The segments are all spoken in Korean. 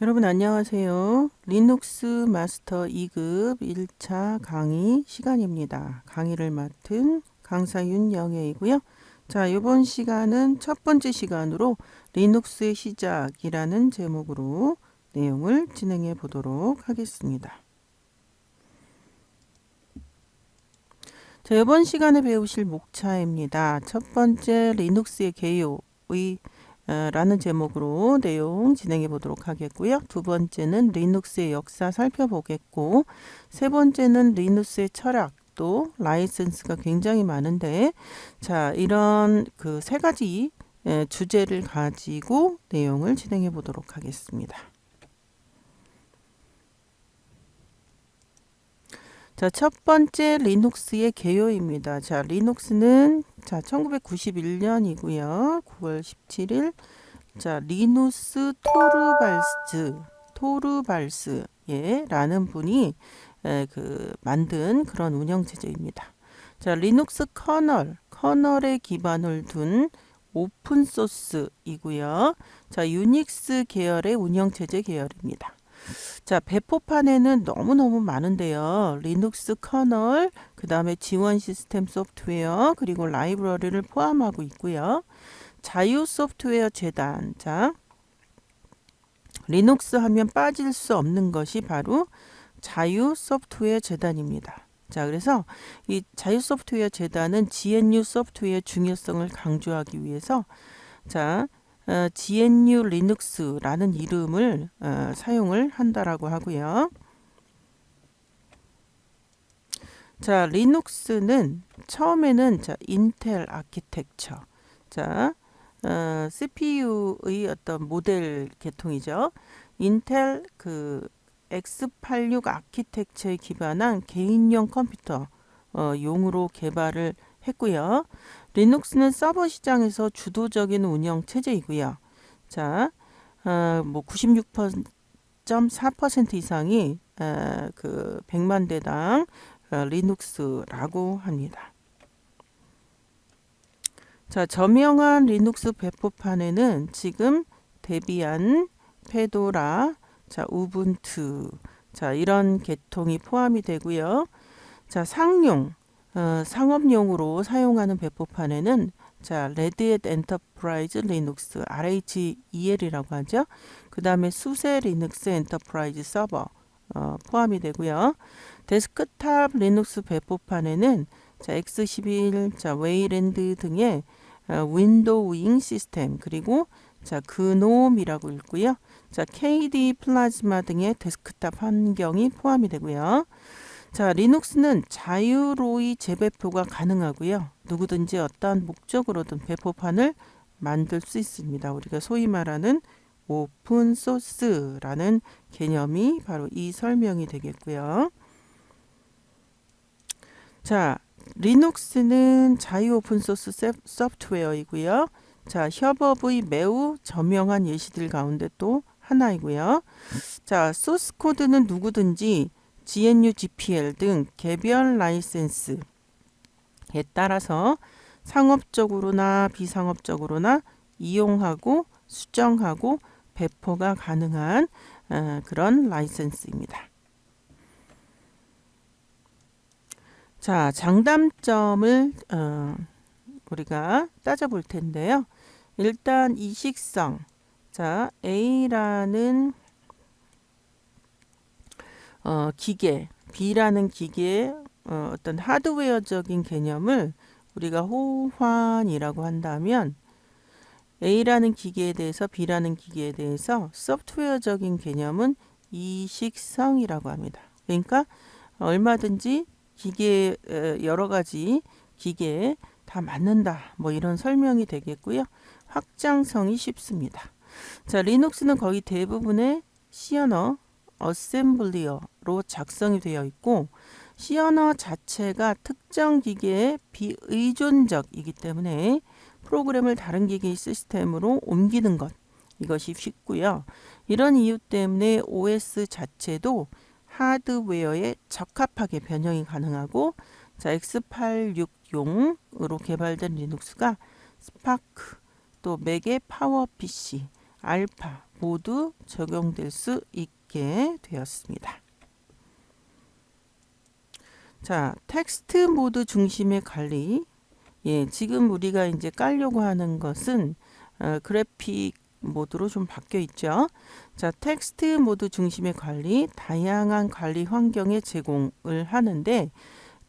여러분 안녕하세요. 리눅스 마스터 2급 1차 강의 시간입니다. 강의를 맡은 강사 윤영애이고요. 자, 이번 시간은 첫 번째 시간으로 리눅스의 시작이라는 제목으로 내용을 진행해 보도록 하겠습니다. 자, 이번 시간에 배우실 목차입니다. 첫 번째 리눅스의 개요의 라는 제목으로 내용 진행해 보도록 하겠고요. 두 번째는 리눅스의 역사 살펴보겠고, 세 번째는 리눅스의 철학, 또 라이센스가 굉장히 많은데, 자, 이런 그 세 가지 주제를 가지고 내용을 진행해 보도록 하겠습니다. 자, 첫 번째 리눅스의 개요입니다. 자, 리눅스는 1991년이고요. 9월 17일. 자, 리누스 토르발스라는 분이 만든 그런 운영 체제입니다. 자, 리눅스 커널에 기반을 둔 오픈 소스이고요. 자, 유닉스 계열의 운영 체제 계열입니다. 자, 배포판에는 너무너무 많은데요. 리눅스 커널, 그 다음에 지원 시스템 소프트웨어, 그리고 라이브러리를 포함하고 있고요. 자유 소프트웨어 재단. 자, 리눅스 하면 빠질 수 없는 것이 바로 자유 소프트웨어 재단입니다. 자, 그래서 이 자유 소프트웨어 재단은 GNU 소프트웨어 중요성을 강조하기 위해서 자, GNU 리눅스라는 이름을 사용을 한다라고 하고요. 자, 리눅스는 처음에는 인텔 아키텍처. 자, CPU의 어떤 모델 계통이죠. 인텔 x86 아키텍처에 기반한 개인용 컴퓨터 용으로 개발을 했고요. 리눅스는 서버 시장에서 주도적인 운영 체제이고요. 자, 96.4% 이상이 100만 대당 리눅스라고 합니다. 자, 저명한 리눅스 배포판에는 지금 데비안, 페도라, 자, 우분투, 자, 이런 계통이 포함이 되고요. 자, 상업용으로 사용하는 배포판에는 자, 레드햇 엔터프라이즈 리눅스 RHEL이라고 하죠. 그 다음에 수세 리눅스 엔터프라이즈 서버 포함이 되고요. 데스크탑 리눅스 배포판에는 자, X11, 자, 웨이랜드 등의 윈도우잉 시스템, 그리고 자, 그놈이라고 읽고요. 자, KD 플라즈마 등의 데스크탑 환경이 포함이 되고요. 자, 리눅스는 자유로이 재배포가 가능하고요. 누구든지 어떠한 목적으로든 배포판을 만들 수 있습니다. 우리가 소위 말하는 오픈 소스라는 개념이 바로 이 설명이 되겠고요. 자, 리눅스는 자유 오픈소스 소프트웨어이고요. 자, 협업의 매우 저명한 예시들 가운데 또 하나이고요. 자, 소스 코드는 누구든지 GNU GPL 등 개별 라이센스에 따라서 상업적으로나 비상업적으로나 이용하고 수정하고 배포가 가능한 그런 라이센스입니다. 자, 장단점을 우리가 따져볼 텐데요. 일단 이식성. 자, A라는 기계, B라는 기계의 어떤 하드웨어적인 개념을 우리가 호환이라고 한다면 A라는 기계에 대해서 B라는 기계에 대해서 소프트웨어적인 개념은 이식성이라고 합니다. 그러니까 얼마든지 기계 여러 가지 기계에 다 맞는다. 뭐 이런 설명이 되겠고요. 확장성이 쉽습니다. 자, 리눅스는 거의 대부분의 C 언어 어셈블리어로 작성이 되어 있고 C 언어 자체가 특정 기계에 비의존적이기 때문에 프로그램을 다른 기계의 시스템으로 옮기는 것 이것이 쉽고요. 이런 이유 때문에 OS 자체도 하드웨어에 적합하게 변형이 가능하고 자, x86용으로 개발된 리눅스가 스파크, 또 맥의 파워PC, 알파, 모두 적용될 수 있게 되었습니다. 자, 텍스트 모드 중심의 관리. 예, 지금 우리가 이제 깔려고 하는 것은 그래픽 모드로 좀 바뀌어 있죠. 자, 텍스트 모드 중심의 관리, 다양한 관리 환경의 제공을 하는데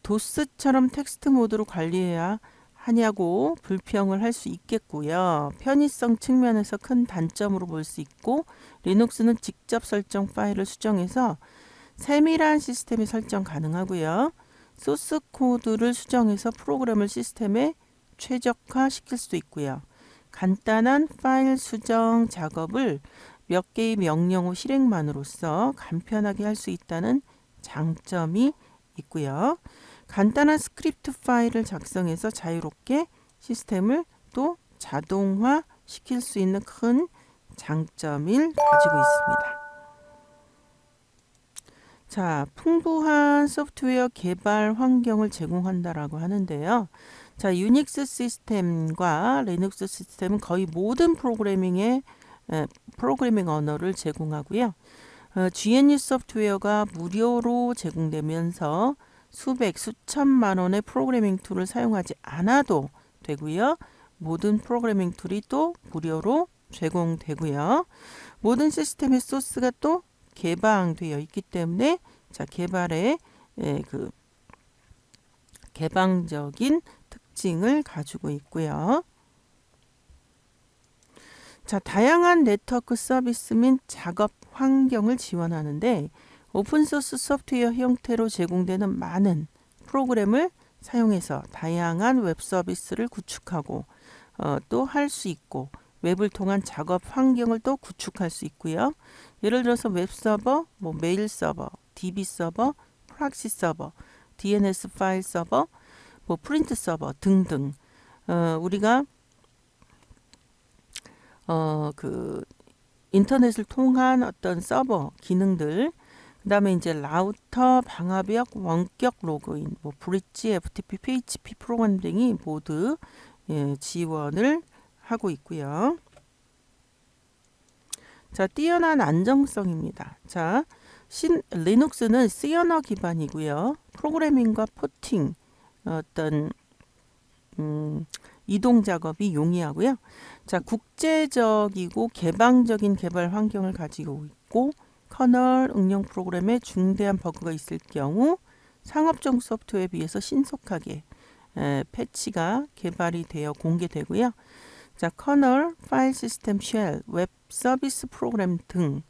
도스처럼 텍스트 모드로 관리해야 하냐고 불평을 할 수 있겠고요. 편의성 측면에서 큰 단점으로 볼 수 있고 리눅스는 직접 설정 파일을 수정해서 세밀한 시스템에 설정 가능하고요. 소스 코드를 수정해서 프로그램을 시스템에 최적화시킬 수도 있고요. 간단한 파일 수정 작업을 몇 개의 명령 후 실행만으로써 간편하게 할 수 있다는 장점이 있고요. 간단한 스크립트 파일을 작성해서 자유롭게 시스템을 또 자동화 시킬 수 있는 큰 장점을 가지고 있습니다. 자, 풍부한 소프트웨어 개발 환경을 제공한다라고 하는데요. 자, 유닉스 시스템과 리눅스 시스템은 거의 모든 프로그래밍 언어를 제공하고요. GNU 소프트웨어가 무료로 제공되면서 수천만 원의 프로그래밍 툴을 사용하지 않아도 되고요. 모든 프로그래밍 툴이 또 무료로 제공되고요. 모든 시스템의 소스가 또 개방되어 있기 때문에 자, 개발의 그 개방적인 특징을 가지고 있고요. 자, 다양한 네트워크 서비스 및 작업 환경을 지원하는데 오픈소스 소프트웨어 형태로 제공되는 많은 프로그램을 사용해서 다양한 웹 서비스를 구축하고 또 할 수 있고 웹을 통한 작업 환경을 또 구축할 수 있고요. 예를 들어서 웹 서버, 메일 서버, DB 서버, 프락시 서버, DNS 파일 서버, 프린트 서버 등등 우리가 그 인터넷을 통한 어떤 서버 기능들, 그다음에 이제 라우터, 방화벽, 원격 로그인, 브릿지, FTP, PHP 프로그램 등이 모두 지원을 하고 있고요. 자, 뛰어난 안정성입니다. 자, 리눅스는 C 언어 기반이고요. 프로그래밍과 포팅, 어떤 이동 작업이 용이하고요. 자, 국제적이고 개방적인 개발 환경을 가지고 있고 커널 응용 프로그램에 중대한 버그가 있을 경우 상업적 소프트웨어에 비해서 신속하게 패치가 개발이 되어 공개되고요. 자, 커널, 파일 시스템 쉘, 웹 서비스 프로그램 등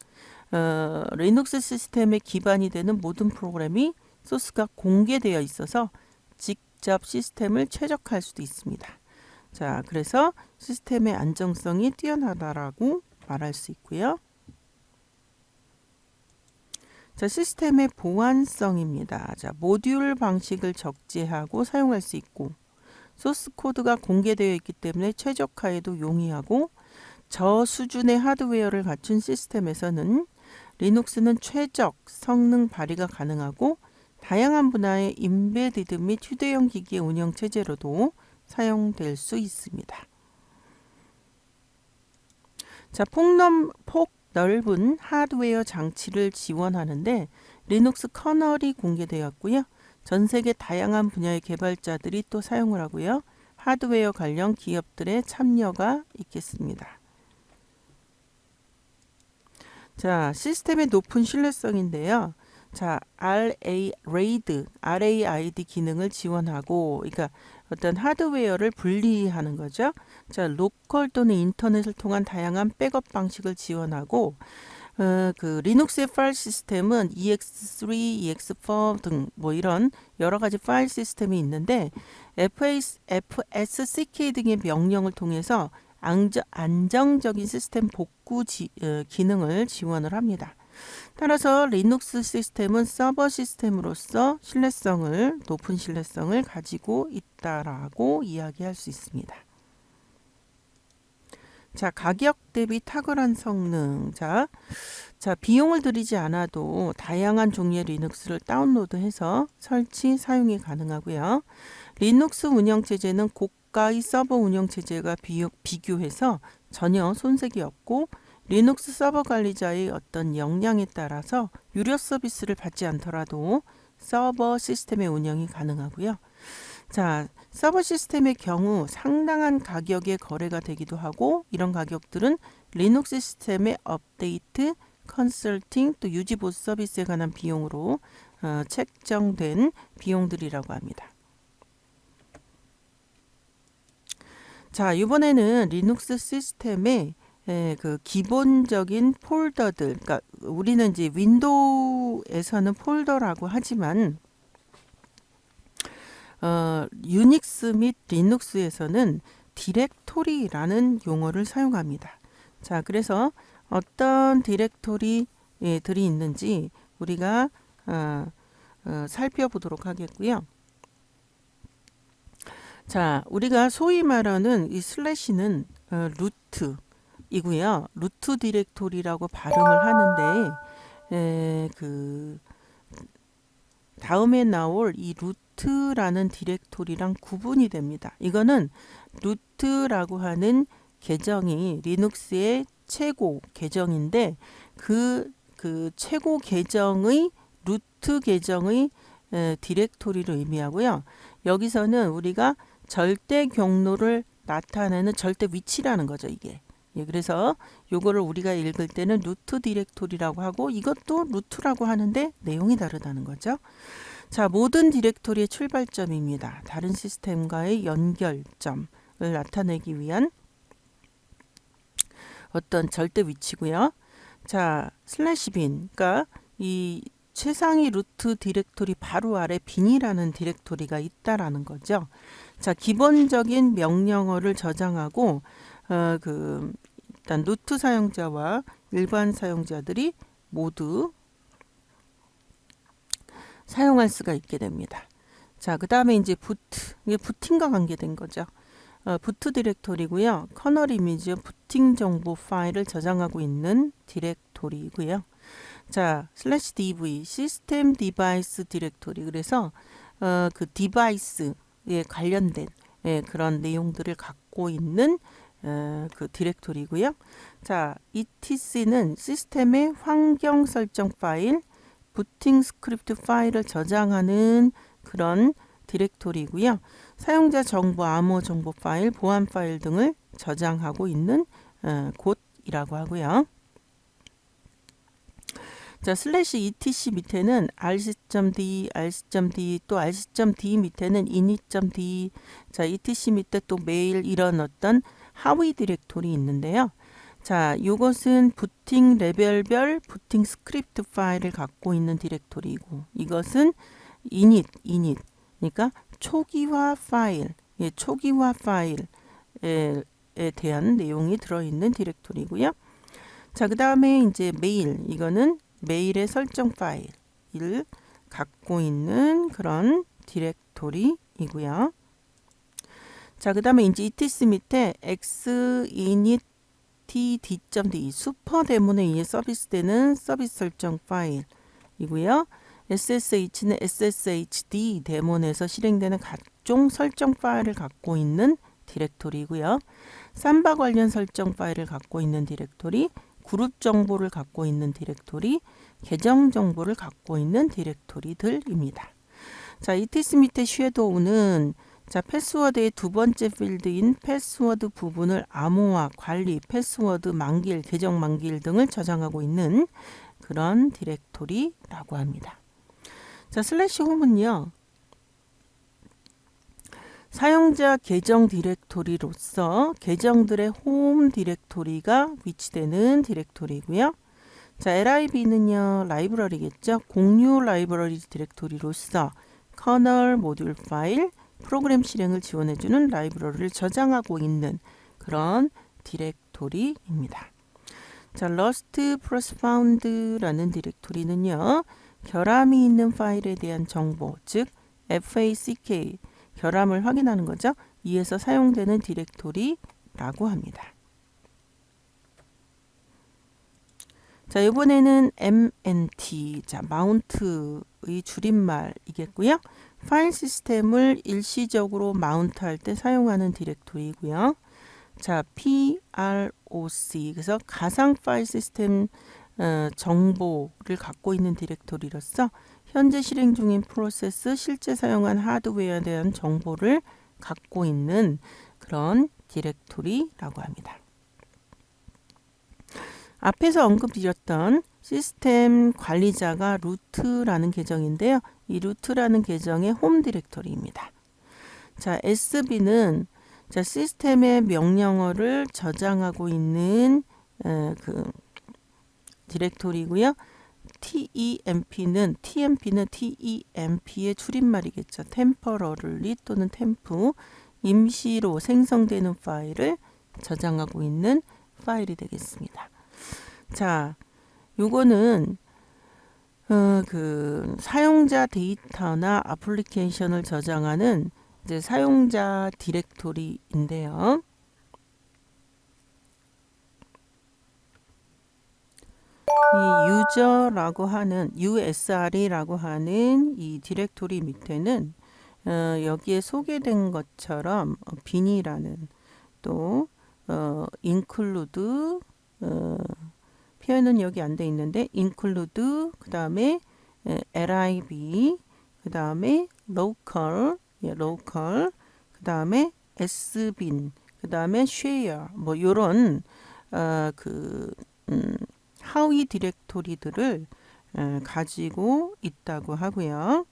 리눅스 시스템의 기반이 되는 모든 프로그램이 소스가 공개되어 있어서 직접 시스템을 최적화할 수도 있습니다. 자, 그래서 시스템의 안정성이 뛰어나다라고 말할 수 있고요. 자, 시스템의 보안성입니다. 자, 모듈 방식을 적재하고 사용할 수 있고 소스 코드가 공개되어 있기 때문에 최적화에도 용이하고 저수준의 하드웨어를 갖춘 시스템에서는 리눅스는 최적 성능 발휘가 가능하고 다양한 분야의 임베디드 및 휴대용 기기의 운영 체제로도 사용될 수 있습니다. 자, 폭 넓은 하드웨어 장치를 지원하는데 리눅스 커널이 공개되었고요. 전 세계 다양한 분야의 개발자들이 또 사용을 하고요. 하드웨어 관련 기업들의 참여가 있겠습니다. 자, 시스템의 높은 신뢰성인데요. 자, RAID 기능을 지원하고, 그러니까 어떤 하드웨어를 분리하는 거죠. 자, 로컬 또는 인터넷을 통한 다양한 백업 방식을 지원하고, 그 리눅스의 파일 시스템은 EX3, EX4 등 이런 여러 가지 파일 시스템이 있는데 FSCK 등의 명령을 통해서 안정적인 시스템 복구 기능을 지원을 합니다. 따라서 리눅스 시스템은 서버 시스템으로서 높은 신뢰성을 가지고 있다라고 이야기할 수 있습니다. 자, 가격 대비 탁월한 성능. 자, 비용을 들이지 않아도 다양한 종류의 리눅스를 다운로드해서 설치, 사용이 가능하고요. 리눅스 운영체제는 고가의 서버 운영체제가 비교해서 전혀 손색이 없고 리눅스 서버 관리자의 어떤 역량에 따라서 유료 서비스를 받지 않더라도 서버 시스템의 운영이 가능하고요. 자, 서버 시스템의 경우 상당한 가격에 거래가 되기도 하고 이런 가격들은 리눅스 시스템의 업데이트, 컨설팅, 또 유지 보수 서비스에 관한 비용으로 책정된 비용들이라고 합니다. 자, 이번에는 리눅스 시스템의 그 기본적인 폴더들, 그러니까 우리는 이제 윈도우에서는 폴더라고 하지만 유닉스 및 리눅스에서는 디렉토리라는 용어를 사용합니다. 자, 그래서 어떤 디렉토리들이 있는지 우리가 살펴보도록 하겠고요. 자, 우리가 소위 말하는 이 슬래시는 루트이고요. 루트 디렉토리라고 발음을 하는데 그 다음에 나올 이 루트라는 디렉토리랑 구분이 됩니다. 이거는 루트라고 하는 계정이 리눅스의 최고 계정인데 그 최고 계정의 루트 계정의 디렉토리를 의미하고요. 여기서는 우리가 절대 경로를 나타내는 절대 위치라는 거죠, 이게. 예, 그래서 요거를 우리가 읽을 때는 루트 디렉토리라고 하고 이것도 루트라고 하는데 내용이 다르다는 거죠. 자, 모든 디렉토리의 출발점입니다. 다른 시스템과의 연결점을 나타내기 위한 어떤 절대 위치고요. 자, 슬래시 빈, 그러니까 이 최상위 루트 디렉토리 바로 아래 빈이라는 디렉토리가 있다라는 거죠. 자, 기본적인 명령어를 저장하고 일단 루트 사용자와 일반 사용자들이 모두 사용할 수가 있게 됩니다. 자, 그 다음에 이제 부트, 이게 부팅과 관계된 거죠. 부트 디렉토리고요. 커널 이미지와 부팅 정보 파일을 저장하고 있는 디렉토리고요. 자, 슬래시 dv 시스템 디바이스 디렉토리, 그래서 그 디바이스에 관련된 그런 내용들을 갖고 있는 그 디렉토리고요. 자, etc는 시스템의 환경 설정 파일, 부팅 스크립트 파일을 저장하는 그런 디렉토리고요. 사용자 정보, 암호 정보 파일, 보안 파일 등을 저장하고 있는 곳이라고 하고요. 자, 슬래시 etc 밑에는 rc.d, rc.d, 또 rc.d 밑에는 init.d, 자, etc 밑에 또 메일, 이런 어떤 하위 디렉토리 있는데요. 자, 이것은 부팅 레벨별 부팅 스크립트 파일을 갖고 있는 디렉토리이고, 이것은 init, 그러니까 초기화 파일, 초기화 파일에 대한 내용이 들어있는 디렉토리고요. 자, 그 다음에 이제 메일, 이거는 메일의 설정 파일을 갖고 있는 그런 디렉토리이고요. 자, 그 다음에 이제 etc 밑에 xinit d.d 슈퍼 데몬에 의해 서비스되는 서비스 설정 파일이고요. ssh는 sshd 데몬에서 실행되는 각종 설정 파일을 갖고 있는 디렉토리이고요. 삼바 관련 설정 파일을 갖고 있는 디렉토리, 그룹 정보를 갖고 있는 디렉토리, 계정 정보를 갖고 있는 디렉토리들입니다. 자, etc 밑에 섀도우는 자, 패스워드의 두 번째 필드인 패스워드 부분을 암호화, 관리, 패스워드 만기일, 계정 만기일 등을 저장하고 있는 그런 디렉토리라고 합니다. 자, 슬래시 홈은요, 사용자 계정 디렉토리로서 계정들의 홈 디렉토리가 위치되는 디렉토리고요. 자, lib는요, 라이브러리겠죠. 공유 라이브러리 디렉토리로서 커널, 모듈 파일, 프로그램 실행을 지원해주는 라이브러리를 저장하고 있는 그런 디렉토리입니다. 자, lost plus found라는 디렉토리는요, 결함이 있는 파일에 대한 정보, 즉 FACK, 결함을 확인하는 거죠. 이에서 사용되는 디렉토리라고 합니다. 자, 이번에는 MNT, 자, 마운트의 줄임말이겠고요. 파일 시스템을 일시적으로 마운트할 때 사용하는 디렉토리이고요. 자, PROC. 그래서 가상 파일 시스템 정보를 갖고 있는 디렉토리로서 현재 실행 중인 프로세스, 실제 사용한 하드웨어에 대한 정보를 갖고 있는 그런 디렉토리라고 합니다. 앞에서 언급드렸던 시스템 관리자가 루트라는 계정인데요. 이 루트라는 계정의 홈 디렉토리입니다. 자, SB는 자, 시스템의 명령어를 저장하고 있는 그 디렉토리고요. TMP는 TEMP의 줄임말이겠죠. temporarily 또는 temp, 임시로 생성되는 파일을 저장하고 있는 파일이 되겠습니다. 자, 요거는 그 사용자 데이터나 애플리케이션을 저장하는 이제 사용자 디렉토리인데요. 이 유저라고 하는 USR이라고 하는 이 디렉토리 밑에는 여기에 소개된 것처럼 bin이라는 또 include 표현은 여기 안 돼 있는데 include 그 다음에 lib 그 다음에 local 그 다음에 sbin 그 다음에 share 뭐 요런 하위 디렉토리들을 가지고 있다고 하고요.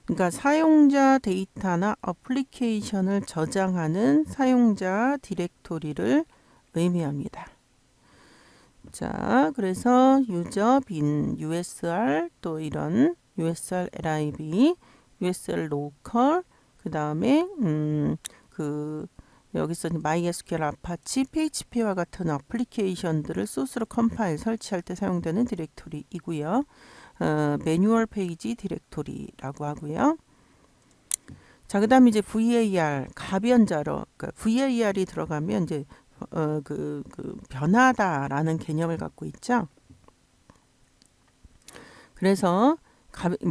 그러니까 사용자 데이터나 애플리케이션을 저장하는 사용자 디렉토리를 의미합니다. 자, 그래서 유저 bin, USR 또 이런 USR lib, USR local 그 다음에 여기서 MySQL, 아파치, PHP와 같은 애플리케이션들을 소스로 컴파일 설치할 때 사용되는 디렉토리이고요. 매뉴얼 페이지 디렉토리라고 하고요. 자, 그다음에 이제 VAR 가변자로 그러니까 VAR이 들어가면 이제 변하다라는 개념을 갖고 있죠. 그래서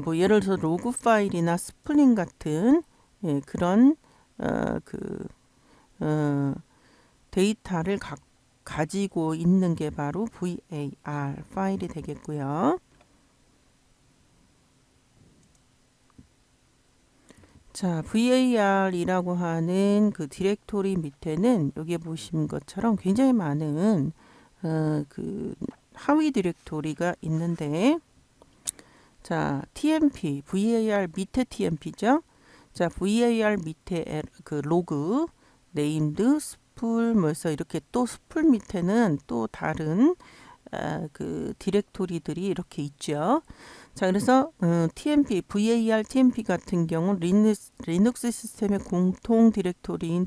뭐 예를 들어서 로그 파일이나 스플링 같은 그런 데이터를 가지고 있는 게 바로 VAR 파일이 되겠고요. 자, VAR이라고 하는 그 디렉토리 밑에는 여기에 보신 것처럼 굉장히 많은 그 하위 디렉토리가 있는데, 자, TMP, VAR 밑에 TMP죠. 자, VAR 밑에 그 로그, 네임드, 스풀, 뭐해서 이렇게 또 스풀 밑에는 또 다른 그 디렉토리들이 이렇게 있죠. 자, 그래서 TMP, VAR, TMP 같은 경우 리눅스 시스템의 공통 디렉토리인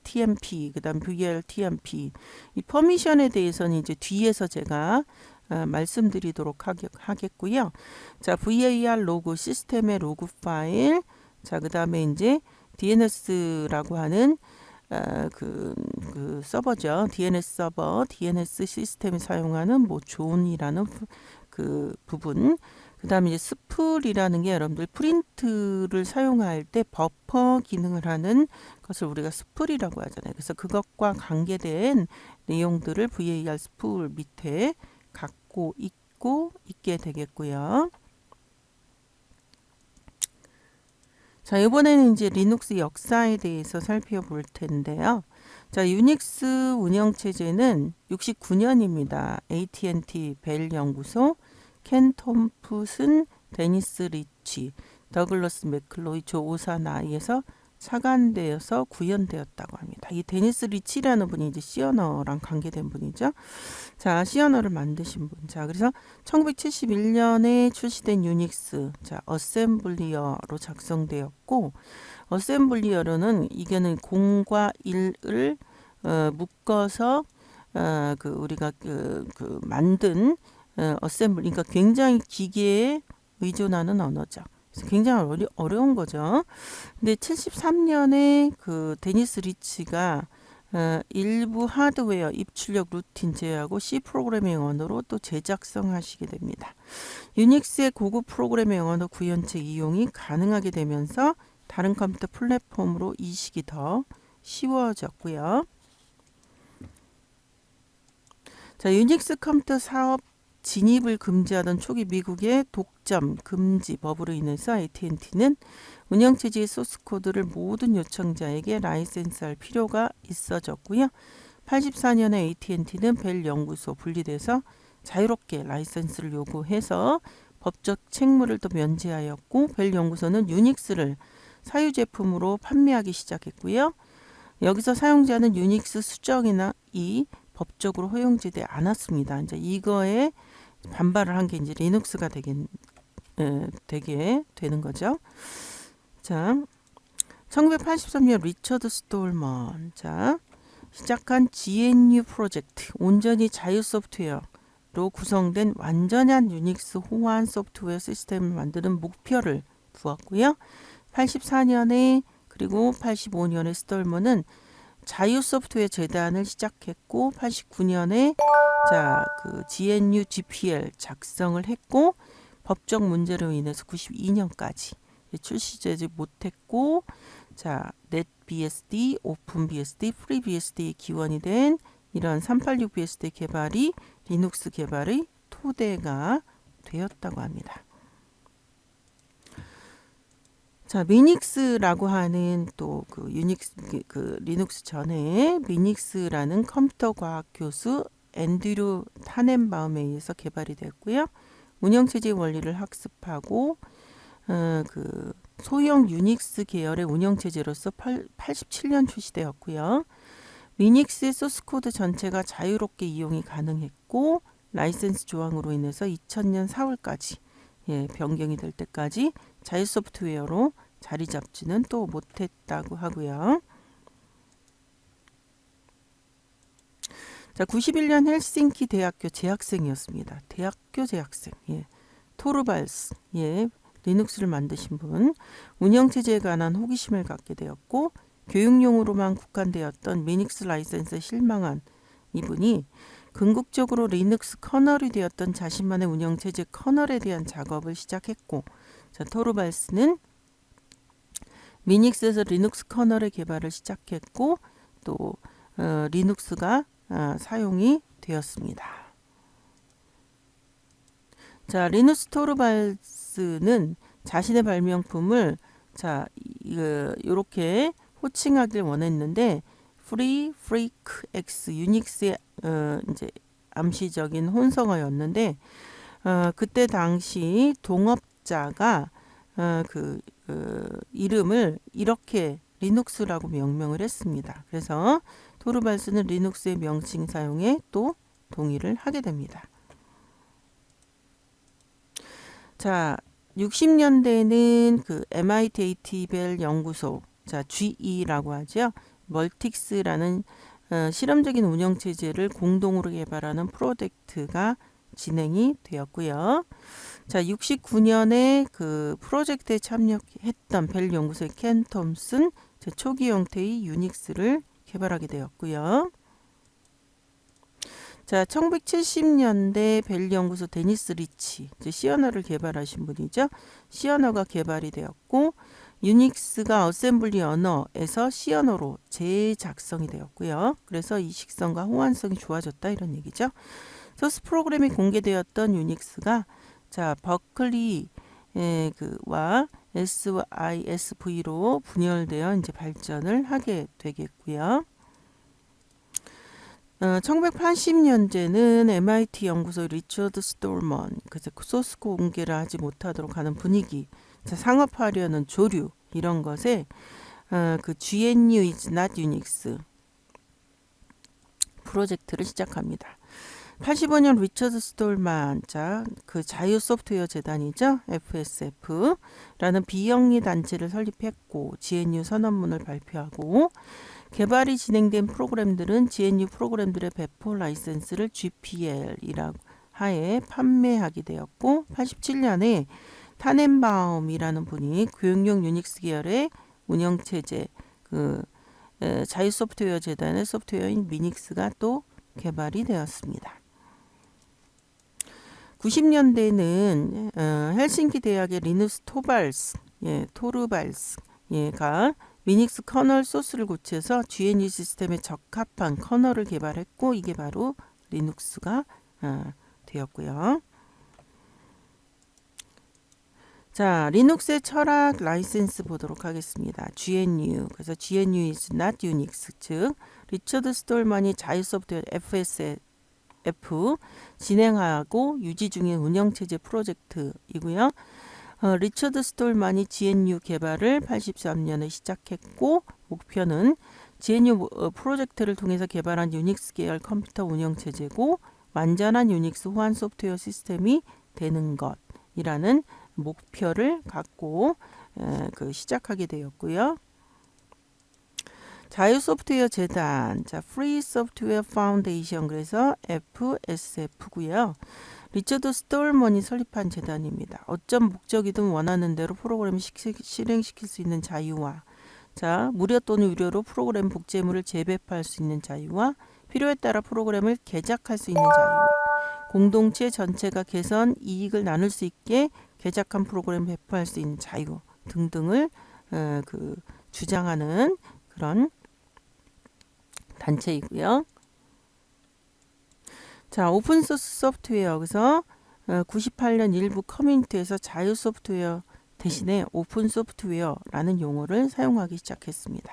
TMP, 그다음 VAR, TMP. 이 퍼미션에 대해서는 이제 뒤에서 제가 말씀드리도록 하겠고요. 자, VAR 로그 시스템의 로그 파일. 자, 그다음에 이제 DNS라고 하는 그 서버죠. DNS 서버, DNS 시스템이 사용하는 뭐 존이라는 그 부분. 그다음에 이제 스풀이라는 게 여러분들 프린트를 사용할 때 버퍼 기능을 하는 것을 우리가 스풀이라고 하잖아요. 그래서 그것과 관계된 내용들을 VAR 스풀 밑에 갖고 있게 되겠고요. 자, 이번에는 이제 리눅스 역사에 대해서 살펴볼 텐데요. 자, 유닉스 운영체제는 69년입니다. AT&T 벨 연구소, 켄 톰프슨, 데니스 리치, 더글러스 맥클로이, 조 오사나이에서 착안되어서 구현되었다고 합니다. 이 데니스 리치라는 분이 이제 시어너랑 관계된 분이죠. 자, 시어너를 만드신 분. 자, 그래서 1971년에 출시된 유닉스, 자, 어셈블리어로 작성되었고, 어셈블리어로는 이게는 0과 1을 묶어서 우리가 만든 어셈블리, 그러니까 굉장히 기계에 의존하는 언어죠. 굉장히 어려운 거죠. 근데 73년에 그 데니스 리치가 일부 하드웨어 입출력 루틴 제어하고 C 프로그래밍 언어로 또 재작성하시게 됩니다. 유닉스의 고급 프로그래밍 언어 구현체 이용이 가능하게 되면서 다른 컴퓨터 플랫폼으로 이식이 더 쉬워졌고요. 자, 유닉스 컴퓨터 사업 진입을 금지하던 초기 미국의 독점 금지 법으로 인해서 AT&T는 운영체제의 소스코드를 모든 요청자에게 라이센스할 필요가 있어졌고요. 84년에 AT&T는 벨 연구소 분리돼서 자유롭게 라이센스를 요구해서 법적 책무를 또 면제하였고, 벨 연구소는 유닉스를 사유 제품으로 판매하기 시작했고요. 여기서 사용자는 유닉스 수정이나 법적으로 허용되지 않았습니다. 이제 이거에 반발을 한 게 이제 리눅스가 되게 되는 거죠. 자, 1983년 리처드 스톨먼 시작한 GNU 프로젝트, 온전히 자유 소프트웨어로 구성된 완전한 유닉스 호환 소프트웨어 시스템을 만드는 목표를 두었고요. 84년에 그리고 85년에 스톨먼은 자유 소프트웨어 재단을 시작했고, 89년에 그 GNU GPL 작성을 했고, 법적 문제로 인해서 92년까지 출시되지 못했고, NetBSD, OpenBSD, FreeBSD의 기원이 된 이런 386BSD 개발이 리눅스 개발의 토대가 되었다고 합니다. 자, 미닉스라고 하는 또 그 리눅스 전에 미닉스라는 컴퓨터 과학 교수 앤드류 타넨바움에 의해서 개발이 됐고요. 운영체제의 원리를 학습하고 그 소형 유닉스 계열의 운영체제로서 87년 출시되었고요. 미닉스의 소스코드 전체가 자유롭게 이용이 가능했고, 라이센스 조항으로 인해서 2000년 4월까지 변경이 될 때까지 자유 소프트웨어로 자리 잡지는 또 못했다고 하고요. 자, 91년 헬싱키 대학교 재학생이었습니다. 대학교 재학생. 토르발스. 리눅스를 만드신 분. 운영체제에 관한 호기심을 갖게 되었고, 교육용으로만 국한되었던 미닉스 라이센스에 실망한 이분이 궁극적으로 리눅스 커널이 되었던 자신만의 운영체제 커널에 대한 작업을 시작했고, 토르발스는 미닉스에서 리눅스 커널의 개발을 시작했고, 또 리눅스가 사용이 되었습니다. 자, 리누스 토르발스는 자신의 발명품을 이렇게 호칭하길 원했는데, 프리 프리크 X 유닉스의 이제 암시적인 혼성어였는데, 그때 당시 동업자가 이름을 이렇게 리눅스라고 명명을 했습니다. 그래서 토르발스는 리눅스의 명칭 사용에 또 동의를 하게 됩니다. 자, 60년대에는 그 MIT AT벨 연구소, GE라고 하죠. 멀틱스라는 실험적인 운영체제를 공동으로 개발하는 프로젝트가 진행이 되었고요. 자, 69년에 그 프로젝트에 참여했던 벨 연구소의 켄 톰슨 초기 형태의 유닉스를 개발하게 되었고요. 자, 1970년대 벨 연구소 데니스 리치, 시어너를 개발하신 분이죠. 시어너가 개발이 되었고, 유닉스가 어셈블리 언어에서 시어너로 재작성이 되었고요. 그래서 이식성과 호환성이 좋아졌다 이런 얘기죠. 소스 프로그램이 공개되었던 유닉스가 버클리와 SISV로 분열되어 이제 발전을 하게 되겠고요. 1980년대는 MIT 연구소 리처드 스톨먼, 소스 공개를 하지 못하도록 하는 분위기, 상업화하려는 조류 이런 것에 그 GNU is not Unix 프로젝트를 시작합니다. 85년 리처드 스톨만, 그 자유 소프트웨어 재단이죠. FSF라는 비영리 단체를 설립했고, GNU 선언문을 발표하고, 개발이 진행된 프로그램들은 GNU 프로그램들의 배포 라이센스를 GPL이라고 하에 판매하게 되었고, 87년에 타넨바움이라는 분이 교육용 유닉스 계열의 운영체제, 자유 소프트웨어 재단의 소프트웨어인 미닉스가 또 개발이 되었습니다. 90년대에는 헬싱키 대학의 리누스 토르발스 얘가 리눅스 커널 소스를 고쳐서 GNU 시스템에 적합한 커널을 개발했고 이게 바로 리눅스가 되었고요. 자, 리눅스의 철학 라이센스 보도록 하겠습니다. GNU. 그래서 GNU is not Unix. 즉, 리처드 스톨만이 자유 소프트웨어 FSF 진행하고 유지 중인 운영체제 프로젝트이고요. 리처드 스톨만이 GNU 개발을 83년에 시작했고 목표는 GNU 프로젝트를 통해서 개발한 유닉스 계열 컴퓨터 운영체제고 완전한 유닉스 호환 소프트웨어 시스템이 되는 것이라는 목표를 갖고 시작하게 되었고요. 자유 소프트웨어 재단, 자, 프리 소프트웨어 파운데이션, 그래서 FSF고요. 리처드 스톨먼이 설립한 재단입니다. 어떤 목적이든 원하는 대로 프로그램을 실행시킬 수 있는 자유와, 자, 무료 또는 유료로 프로그램 복제물을 재배포할 수 있는 자유와 필요에 따라 프로그램을 개작할 수 있는 자유와 공동체 전체가 개선 이익을 나눌 수 있게 개작한 프로그램을 배포할 수 있는 자유 등등을 주장하는 그런 단체이고요. 자, 오픈소스 소프트웨어. 그래서 98년 일부 커뮤니티에서 자유 소프트웨어 대신에 오픈 소프트웨어라는 용어를 사용하기 시작했습니다.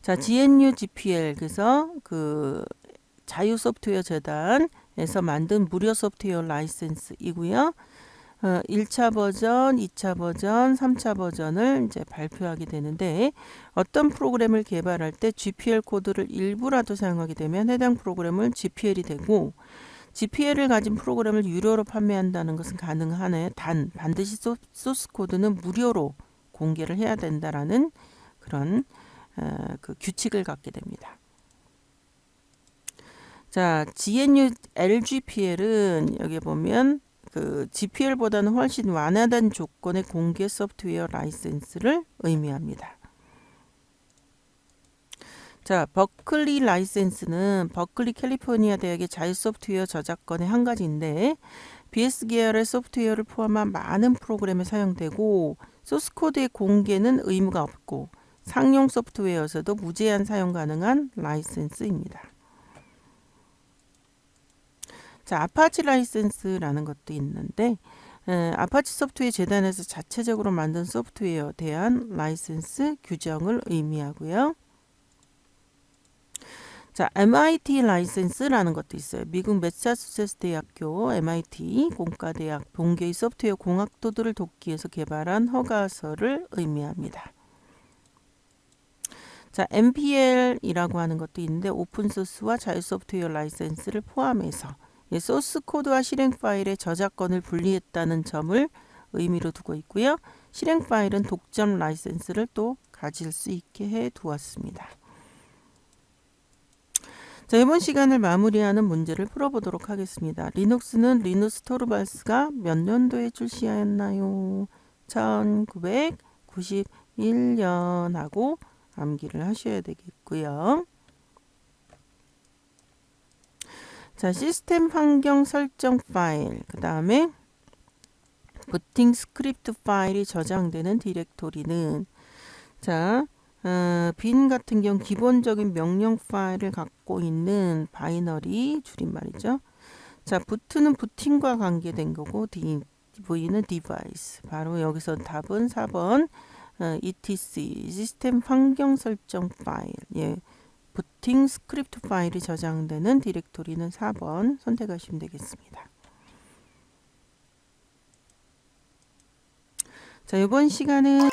자, GNU GPL. 그래서 자유 소프트웨어 재단에서 만든 무료 소프트웨어 라이센스이고요. 1차 버전, 2차 버전, 3차 버전을 이제 발표하게 되는데 어떤 프로그램을 개발할 때 GPL 코드를 일부라도 사용하게 되면 해당 프로그램은 GPL이 되고 GPL을 가진 프로그램을 유료로 판매한다는 것은 가능하네. 단 반드시 소스 코드는 무료로 공개를 해야 된다라는 그런 규칙을 갖게 됩니다. 자, GNU LGPL은 여기 보면 GPL보다는 훨씬 완화된 조건의 공개 소프트웨어 라이센스를 의미합니다. 자, 버클리 라이센스는 버클리 캘리포니아 대학의 자유 소프트웨어 저작권의 한 가지인데 BS 계열의 소프트웨어를 포함한 많은 프로그램에 사용되고 소스 코드의 공개는 의무가 없고 상용 소프트웨어에서도 무제한 사용 가능한 라이센스입니다. 자, 아파치 라이센스라는 것도 있는데 아파치 소프트웨어 재단에서 자체적으로 만든 소프트웨어에 대한 라이센스 규정을 의미하고요. 자, MIT 라이센스라는 것도 있어요. 미국 매사추세츠 대학교 MIT 공과대학 동계의 소프트웨어 공학도들을 돕기 위해서 개발한 허가서를 의미합니다. 자, MPL이라고 하는 것도 있는데 오픈소스와 자유 소프트웨어 라이센스를 포함해서 소스 코드와 실행 파일의 저작권을 분리했다는 점을 의미로 두고 있고요. 실행 파일은 독점 라이센스를 또 가질 수 있게 해 두었습니다. 자, 이번 시간을 마무리하는 문제를 풀어보도록 하겠습니다. 리눅스는 리누스 토르발스가 몇 년도에 출시하였나요? 1991년하고 암기를 하셔야 되겠고요. 자, 시스템 환경 설정 파일, 그 다음에 부팅 스크립트 파일이 저장되는 디렉토리는, 자, 빈 같은 경우 기본적인 명령 파일을 갖고 있는 바이너리 줄임말이죠. 자, 부트는 부팅과 관계된 거고 V는 디바이스. 바로 여기서 답은 4번 etc 시스템 환경 설정 파일. 예. 부팅 스크립트 파일이 저장되는 디렉토리는 4번 선택하시면 되겠습니다. 자, 이번 시간은